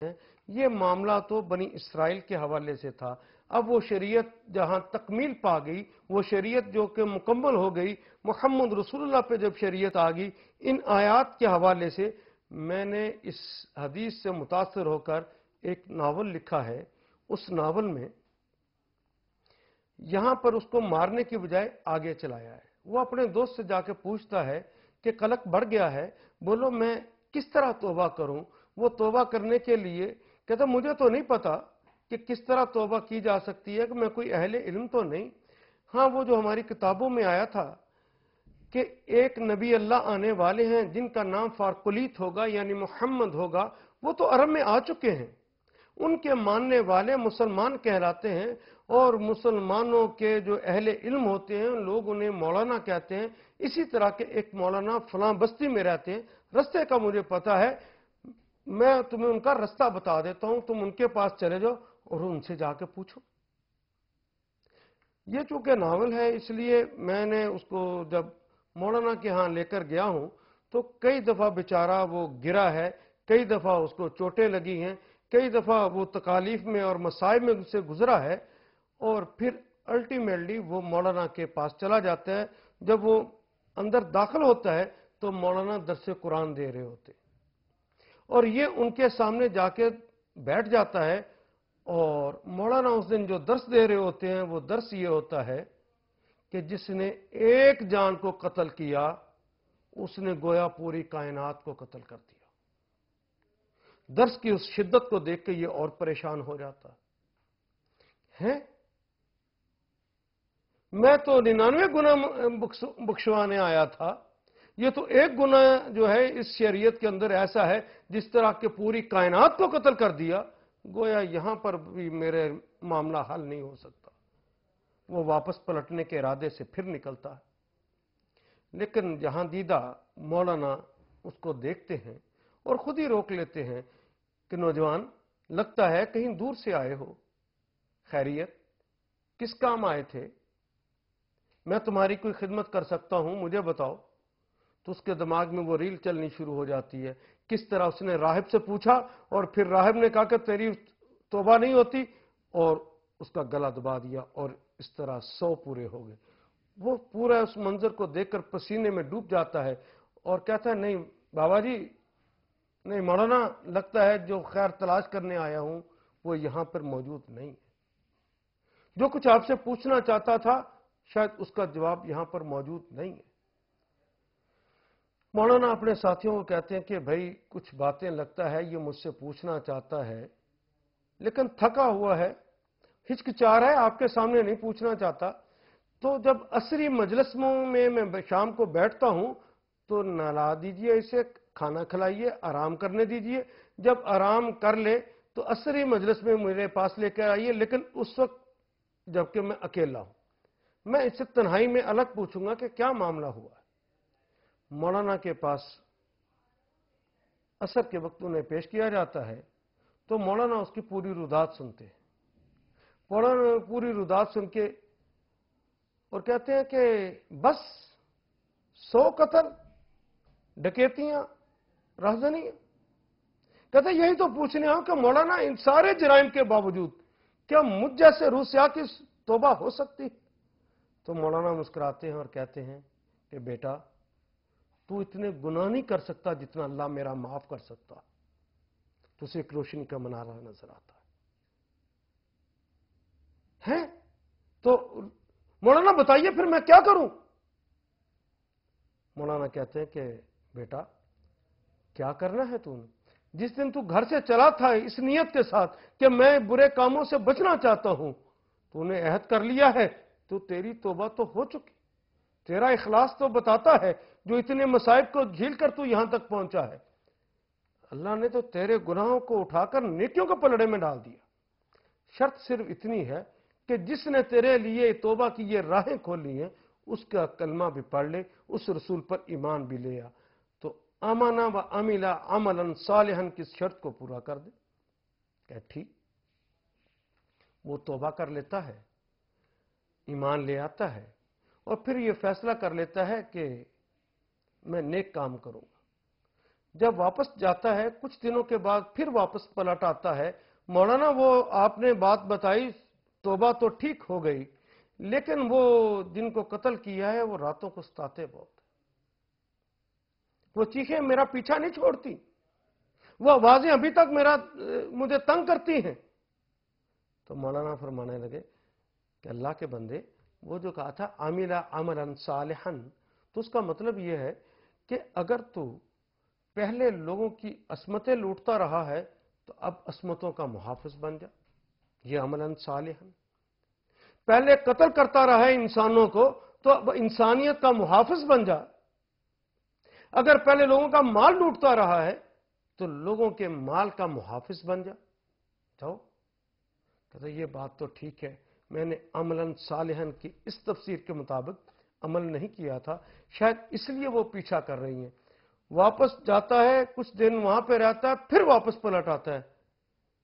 ہیں یہ معاملہ تو بنی اسرائیل کے حوالے سے تھا. اب وہ شریعت جہاں تکمیل پا گئی، وہ شریعت جو کہ مکمل ہو گئی، محمد رسول اللہ پہ جب شریعت آ گئی، ان آیات کے حوالے سے میں نے اس حدیث سے متاثر ہو کر ایک ناول لکھا ہے. اس ناول میں یہاں پر اس کو مارنے کی بجائے آگے چلایا ہے. وہ اپنے دوست سے جا کے پوچھتا ہے کہ قلق بڑھ گیا ہے، بولو میں کس طرح توبہ کروں. وہ توبہ کرنے کے لیے کہتا مجھے تو نہیں پتا کہ کس طرح توبہ کی جا سکتی ہے، کہ میں کوئی اہل علم تو نہیں. ہاں وہ جو ہماری کتابوں میں آیا تھا کہ ایک نبی اللہ آنے والے ہیں جن کا نام فارقلیت ہوگا یعنی محمد ہوگا، وہ تو عرب میں آ چکے ہیں. ان کے ماننے والے مسلمان کہلاتے ہیں، اور مسلمانوں کے جو اہل علم ہوتے ہیں لوگ انہیں مولانا کہتے ہیں. اسی طرح کے ایک مولانا فلاں بستی میں رہتے ہیں، رستے کا مجھے پتا ہے، میں تمہیں ان کا رستہ بتا دیتا ہوں، تم ان کے پاس چلے جاؤ اور ان سے جا کے پوچھو. یہ چونکہ ناول ہے اس لیے میں نے اس کو جب مولانا کے ہاں لے کر گیا ہوں تو کئی دفعہ بیچارہ وہ گرا ہے، کئی دفعہ اس کو چوٹیں لگی ہیں، کئی دفعہ وہ تکالیف میں اور مصائب میں سے گزرا ہے، اور پھر الٹیمیٹلی وہ مولانا کے پاس چلا جاتا ہے. جب وہ اندر داخل ہوتا ہے تو مولانا درس قرآن دے رہے ہوتے اور یہ ان کے سامنے جا کے بیٹھ جاتا ہے. اور مولانا اس دن جو درس دے رہے ہوتے ہیں وہ درس یہ ہوتا ہے کہ جس نے ایک جان کو قتل کیا اس نے گویا پوری کائنات کو قتل کر دیا. درس کی اس شدت کو دیکھ کے یہ اور پریشان ہو جاتا ہے. میں تو 99 گناہ بخشوانے آیا تھا، یہ تو ایک گناہ جو ہے اس شریعت کے اندر ایسا ہے جس طرح کہ پوری کائنات کو قتل کر دیا. گویا یہاں پر بھی میرے معاملہ حل نہیں ہو سکتا. وہ واپس پلٹنے کے ارادے سے پھر نکلتا ہے. لیکن جہاں دیدہ مولانا اس کو دیکھتے ہیں اور خود ہی روک لیتے ہیں کہ نوجوان لگتا ہے کہیں دور سے آئے ہو، خیریت، کس کام آئے تھے، میں تمہاری کوئی خدمت کر سکتا ہوں، مجھے بتاؤ. تو اس کے دماغ میں وہ ریل چلنی شروع ہو جاتی ہے. کس طرح اس نے راہب سے پوچھا اور پھر راہب نے کہا کہ تیری توبہ نہیں ہوتی، اور اس کا گلا دبا دیا، اور اس طرح 100 پورے ہو گئے. وہ پورا اس منظر کو دیکھ کر پسینے میں ڈوب جاتا ہے اور کہتا ہے نہیں بابا جی، نہیں مولانا، لگتا ہے جو خیر تلاش کرنے آیا ہوں وہ یہاں پر موجود نہیں ہے. جو کچھ آپ سے پوچھنا چاہتا تھا شاید اس کا جواب یہاں پر موجود نہیں ہے. مولانا اپنے ساتھیوں کو کہتے ہیں کہ بھائی کچھ باتیں لگتا ہے یہ مجھ سے پوچھنا چاہتا ہے لیکن تھکا ہوا ہے، ہچکچا رہا ہے، آپ کے سامنے نہیں پوچھنا چاہتا. تو جب عصری مجلس میں میں شام کو بیٹھتا ہوں تو نہلا دیجئے، اسے کھانا کھلائیے، آرام کرنے دیجئے. جب آرام کر لے تو عصری مجلس میں میرے پاس لے کر آئیے، لیکن اس وقت جبکہ میں اکیلا ہوں. میں اس سے تنہائی میں الگ پوچھوں گا کہ کیا معاملہ ہوا ہے. مولانا کے پاس عصر کے وقت انہیں پیش کیا جاتا ہے تو مولانا اس کی پوری رودات سنتے ہیں. مولانا پوری رودات سن کے اور کہتے ہیں کہ بس 100 قتل، ڈکیتیاں، رہزنیاں. کہتے ہیں یہی تو پوچھنے ہو کہ مولانا ان سارے جرائم کے باوجود کیا مجھ جیسے روسیا کی توبہ ہو سکتی؟ تو مولانا مسکراتے ہیں اور کہتے ہیں کہ بیٹا تو اتنے گناہ نہیں کر سکتا جتنا اللہ میرا معاف کر سکتا. تو اسے ایک روشنی کا منارہ نظر آتا ہے. تو مولانا بتائیے پھر میں کیا کروں؟ مولانا کہتے ہیں کہ بیٹا کیا کرنا ہے تو نے؟ جس دن تو گھر سے چلا تھا اس نیت کے ساتھ کہ میں برے کاموں سے بچنا چاہتا ہوں، تو نے عہد کر لیا ہے، تو تیری توبہ تو ہو چکی. تیرا اخلاص تو بتاتا ہے جو اتنے مصائب کو جھیل کر تو یہاں تک پہنچا ہے. اللہ نے تو تیرے گناہوں کو اٹھا کر نیکیوں کے پلڑے میں ڈال دیا. شرط صرف اتنی ہے کہ جس نے تیرے لیے توبہ کی یہ راہیں کھولی ہیں اس کا کلمہ بھی پڑھ لے، اس رسول پر ایمان بھی لے آ. تو آمنا و عملا عملا صالحا کی شرط کو پورا کر دے. کہ ٹھیک. وہ توبہ کر لیتا ہے، ایمان لے آتا ہے، اور پھر یہ فیصلہ کر لیتا ہے کہ میں نیک کام کروں گا. جب واپس جاتا ہے کچھ دنوں کے بعد پھر واپس پلٹ آتا ہے، مولانا وہ آپ نے بات بتائی، توبہ تو ٹھیک ہو گئی، لیکن وہ جن کو قتل کیا ہے وہ راتوں کو ستاتے بہت، وہ چیخیں میرا پیچھا نہیں چھوڑتی، وہ آوازیں ابھی تک مجھے تنگ کرتی ہیں۔ تو مولانا فرمانے لگے کہ اللہ کے بندے، وہ جو کہا تھا عاملہ عملا صالحا، تو اس کا مطلب یہ ہے کہ اگر تو پہلے لوگوں کی عصمتیں لوٹتا رہا ہے تو اب عصمتوں کا محافظ بن جا، یہ عملا صالحا۔ پہلے قتل کرتا رہا ہے انسانوں کو تو اب انسانیت کا محافظ بن جا۔ اگر پہلے لوگوں کا مال لوٹتا رہا ہے تو لوگوں کے مال کا محافظ بن جا۔ جاؤ، کہتا یہ بات تو ٹھیک ہے، میں نے عملاً صالحاً کی اس تفسیر کے مطابق عمل نہیں کیا تھا، شاید اس لیے وہ پیچھا کر رہی ہیں۔ واپس جاتا ہے، کچھ دن وہاں پہ رہتا ہے، پھر واپس پلٹ آتا ہے،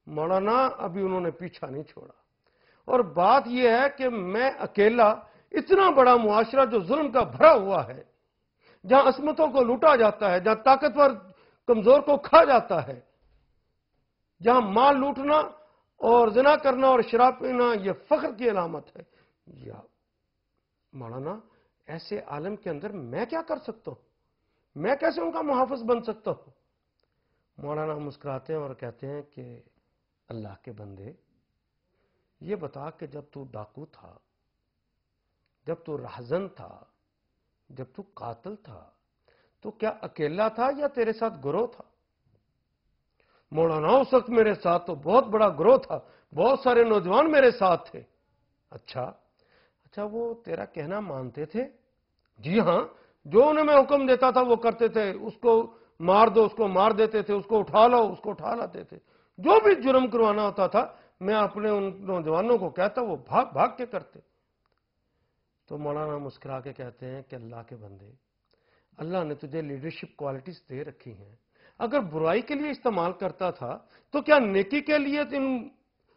مولانا ابھی انہوں نے پیچھا نہیں چھوڑا۔ اور بات یہ ہے کہ میں اکیلا، اتنا بڑا معاشرہ جو ظلم کا بھرا ہوا ہے، جہاں عصمتوں کو لوٹا جاتا ہے، جہاں طاقتور کمزور کو کھا جاتا ہے، جہاں مال لوٹنا اور زنا کرنا اور شراب پینا یہ فخر کی علامت ہے، یا مولانا ایسے عالم کے اندر میں کیا کر سکتا ہوں؟ میں کیسے ان کا محافظ بن سکتا ہوں؟ مولانا مسکراتے ہیں اور کہتے ہیں کہ اللہ کے بندے، یہ بتا کہ جب تو ڈاکو تھا، جب تو رہزن تھا، جب تو قاتل تھا، تو کیا اکیلا تھا یا تیرے ساتھ گروہ تھا؟ مولانا اس وقت میرے ساتھ تو بہت بڑا گروہ تھا، بہت سارے نوجوان میرے ساتھ تھے۔ اچھا وہ تیرا کہنا مانتے تھے؟ جی ہاں، جو انہیں میں حکم دیتا تھا وہ کرتے تھے، اس کو مار دو اس کو مار دیتے تھے، اس کو اٹھا لو اس کو اٹھا لاتے تھے، جو بھی جرم کروانا ہوتا تھا میں اپنے ان نوجوانوں کو کہتا وہ بھاگ بھاگ کے کرتے۔ تو مولانا مسکرا کے کہتے ہیں کہ اللہ کے بندے، اللہ نے تجھے لیڈرشپ کوالٹیز دے رکھی ہیں، اگر برائی کے لیے استعمال کرتا تھا تو کیا نیکی کے لیے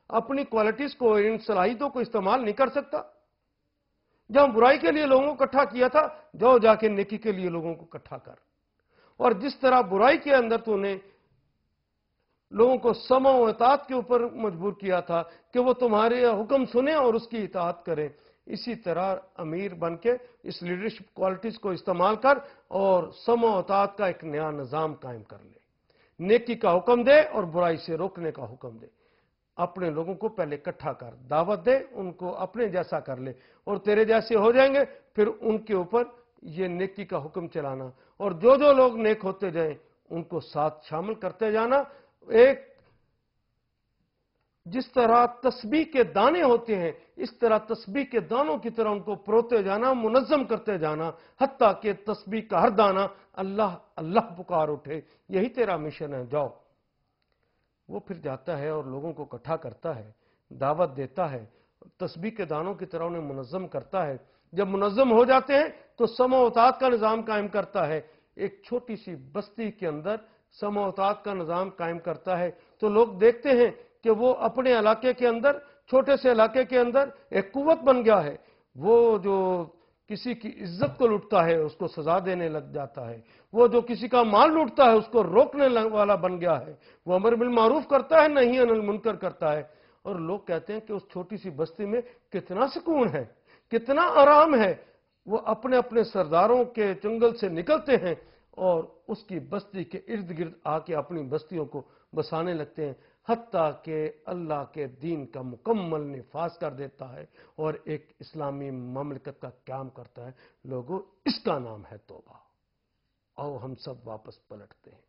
اپنی کوالٹیز کو، ان صلاحیتوں کو استعمال نہیں کر سکتا؟ جہاں برائی کے لیے لوگوں کو اکٹھا کیا تھا، جا کے نیکی کے لیے لوگوں کو اکٹھا کر۔ اور جس طرح برائی کے اندر تو نے لوگوں کو سمع و اطاعت کے اوپر مجبور کیا تھا کہ وہ تمہارے حکم سنیں اور اس کی اطاعت کریں، اسی طرح امیر بن کے اس لیڈرشپ کوالٹیز کو استعمال کر اور سمع و اطاعت کا ایک نیا نظام قائم کر لے، نیکی کا حکم دے اور برائی سے روکنے کا حکم دے، اپنے لوگوں کو پہلے اکٹھا کر، دعوت دے، ان کو اپنے جیسا کر لے، اور تیرے جیسے ہو جائیں گے، پھر ان کے اوپر یہ نیکی کا حکم چلانا، اور جو لوگ نیک ہوتے جائیں ان کو ساتھ شامل کرتے جانا۔ ایک جس طرح تسبیح کے دانے ہوتے ہیں، اس طرح تسبیح کے دانوں کی طرح ان کو پروتے جانا، منظم کرتے جانا، حتیٰ کہ تسبیح کا ہر دانہ اللہ اللہ پکار اٹھے۔ یہی تیرا مشن ہے، جاؤ۔ وہ پھر جاتا ہے اور لوگوں کو اکٹھا کرتا ہے، دعوت دیتا ہے، تسبیح کے دانوں کی طرح انہیں منظم کرتا ہے۔ جب منظم ہو جاتے ہیں تو سمع و اطاعت کا نظام قائم کرتا ہے، ایک چھوٹی سی بستی کے اندر سمع و اطاعت کا نظام قائم کرتا ہے، تو لوگ دیکھتے ہیں کہ وہ اپنے علاقے کے اندر، چھوٹے سے علاقے کے اندر ایک قوت بن گیا ہے، وہ جو کسی کی عزت کو لوٹتا ہے اس کو سزا دینے لگ جاتا ہے، وہ جو کسی کا مال لوٹتا ہے اس کو روکنے والا بن گیا ہے، وہ امر بالمعروف کرتا ہے، نہی عن المنکر کرتا ہے۔ اور لوگ کہتے ہیں کہ اس چھوٹی سی بستی میں کتنا سکون ہے، کتنا آرام ہے۔ وہ اپنے اپنے سرداروں کے چنگل سے نکلتے ہیں اور اس کی بستی کے ارد گرد آ کے اپنی بستیوں کو بسانے لگتے ہیں، حتیٰ کہ اللہ کے دین کا مکمل نفاذ کر دیتا ہے اور ایک اسلامی مملکت کا قیام کرتا ہے۔ لوگوں، اس کا نام ہے توبہ۔ آؤ ہم سب واپس پلٹتے ہیں۔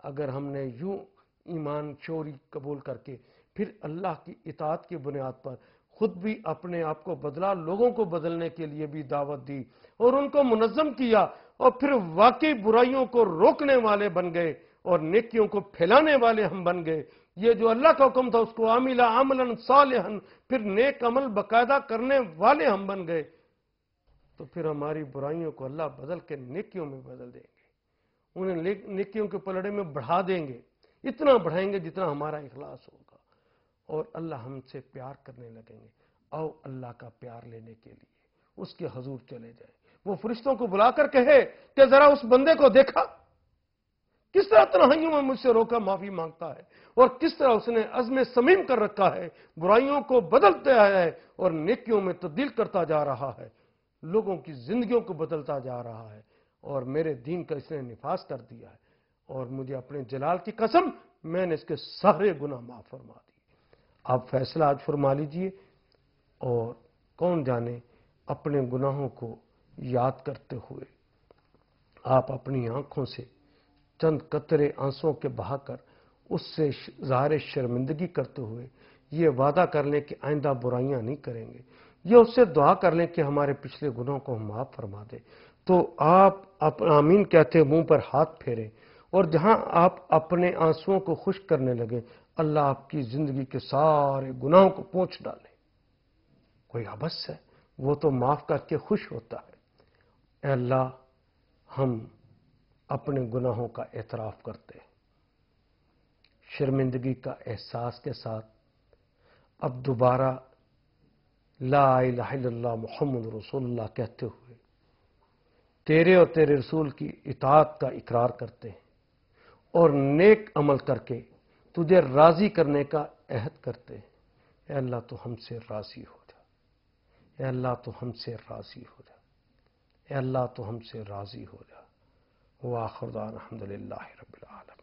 اگر ہم نے یوں ایمان چوری قبول کر کے پھر اللہ کی اطاعت کی بنیاد پر خود بھی اپنے آپ کو بدلا، لوگوں کو بدلنے کے لیے بھی دعوت دی اور ان کو منظم کیا، اور پھر واقعی برائیوں کو روکنے والے بن گئے اور نیکیوں کو پھیلانے والے ہم بن گئے، یہ جو اللہ کا حکم تھا اس کو عاملہ عملا صالحا، پھر نیک عمل باقاعدہ کرنے والے ہم بن گئے، تو پھر ہماری برائیوں کو اللہ بدل کے نیکیوں میں بدل دیں گے، انہیں نیکیوں کے پلڑے میں بڑھا دیں گے، اتنا بڑھائیں گے جتنا ہمارا اخلاص ہوگا، اور اللہ ہم سے پیار کرنے لگیں گے۔ آؤ اللہ کا پیار لینے کے لیے اس کے حضور چلے جائیں، وہ فرشتوں کو بلا کر کہے کہ ذرا اس بندے کو دیکھا کس طرح تنہائیوں میں مجھ سے روکا معافی مانگتا ہے، اور کس طرح اس نے عزم صمیم کر رکھا ہے، برائیوں کو بدلتے آیا ہے اور نیکیوں میں تبدیل کرتا جا رہا ہے، لوگوں کی زندگیوں کو بدلتا جا رہا ہے، اور میرے دین کا اس نے نفاذ کر دیا ہے، اور مجھے اپنے جلال کی قسم میں نے اس کے سارے گناہ معاف فرما دیے۔ آپ فیصلہ آج فرما لیجئے، اور کون جانے اپنے گناہوں کو یاد کرتے ہوئے آپ اپنی آنکھوں سے چند قطرے آنسوں کے بہا کر اس سے ظاہر شرمندگی کرتے ہوئے یہ وعدہ کر لیں کہ آئندہ برائیاں نہیں کریں گے، یہ اس سے دعا کر لیں کہ ہمارے پچھلے گناہوں کو ہم معاف فرما دے، تو آپ آمین کہتے منہ پر ہاتھ پھیریں، اور جہاں آپ اپنے آنسوؤں کو خشک کرنے لگے، اللہ آپ کی زندگی کے سارے گناہوں کو پوچھ ڈالے۔ کوئی عبث ہے، وہ تو معاف کر کے خوش ہوتا ہے۔ اے اللہ، ہم اپنے گناہوں کا اعتراف کرتے ہیں، شرمندگی کا احساس کے ساتھ اب دوبارہ لا الہ الا اللہ محمد رسول اللہ کہتے ہوئے تیرے اور تیرے رسول کی اطاعت کا اقرار کرتے ہیں، اور نیک عمل کر کے تجھے راضی کرنے کا عہد کرتے ہیں۔ اے اللہ تو ہم سے راضی ہو جا، اے اللہ تو ہم سے راضی ہو جا، اے اللہ تو ہم سے راضی ہو جا۔ وآخر دعوانا الحمدللہ رب العالمین۔